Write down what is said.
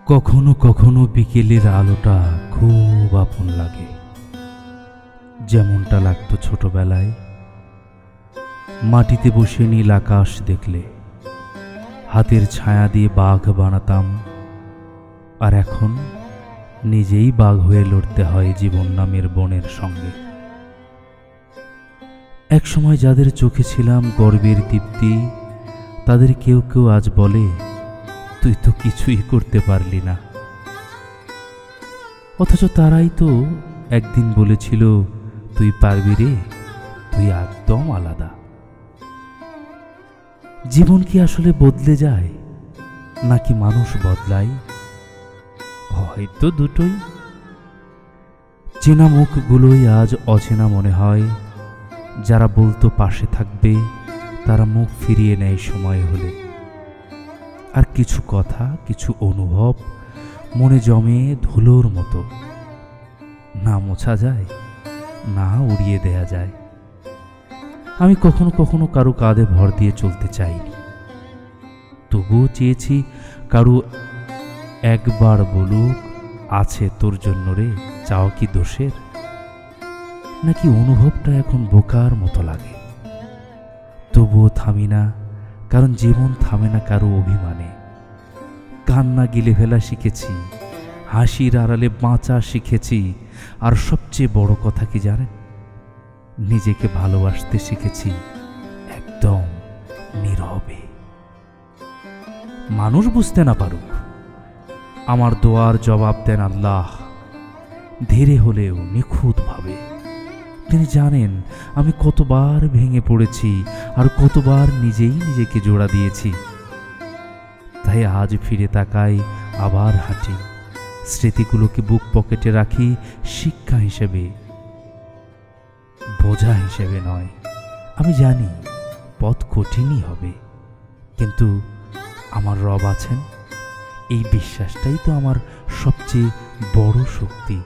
কখনো কখনো বিকেলের আলোটা খুব আপন লাগে, যেমনটা লাগতো ছোটবেলায় মাটিতে বসে নীল আকাশ দেখলে হাতের ছায়া দিয়ে বাঘ বানাতাম। আর এখন নিজেই বাঘ হয়ে লড়তে হয় জীবন নামের বনের সঙ্গে। একসময় যাদের চোখে ছিলাম গর্বের দীপ্তি, তাদের কেউ কেউ আজ বলে, তুই তো কিছুই করতে পারলি না। অথচ তারাই তো একদিন বলেছিল, তুই পারবি রে, তুই একদম আলাদা। জীবন কি আসলে বদলে যায়, নাকি মানুষ বদলায়? হয়তো দুটোই। চেনা মুখগুলোই আজ অচেনা মনে হয়। যারা বলতো পাশে থাকবে, তারা মুখ ফিরিয়ে নেয় সময় হলে। আর কিছু কথা, কিছু অনুভব মনে জমে ধুলোর মতো, না মোছা যায়, না উড়িয়ে দেয়া যায়। আমি কখনো কখনো কারো কাঁধে ভর দিয়ে চলতে চাইনি, তবুও চেয়েছি কারো একবার বলুক, আছে তোর জন্য রে, চাও কি দোষের? নাকি অনুভবটা এখন বোকার মতো লাগে। তবুও থামি না, কারণ জীবন থামে না কারো অভিমানে। কান্না গিলে ফেলা শিখেছি, হাসির আড়ালে বাঁচা শিখেছি, আর সবচেয়ে বড় কথা কি জানেন? নিজেকে ভালোবাসতে শিখেছি একদম নীরবে। মানুষ বুঝতে না পারুক, আমার দোয়ার জবাব দেন আল্লাহ, ধীরে হলেও নিখুঁতভাবে। তিনি জানেন আমি কতবার ভেঙে পড়েছি আর কতবার নিজেই নিজেকে জোড়া দিয়েছি। তাই আজ ফিরে তাকাই, আবার হাঁটি, স্মৃতিগুলোকে বুক পকেটে রাখি শিক্ষা হিসেবে, বোঝা হিসেবে নয়। আমি জানি পথ কঠিনই হবে, কিন্তু আমার রব আছেন, এই বিশ্বাসটাই তো আমার সবচেয়ে বড় শক্তি।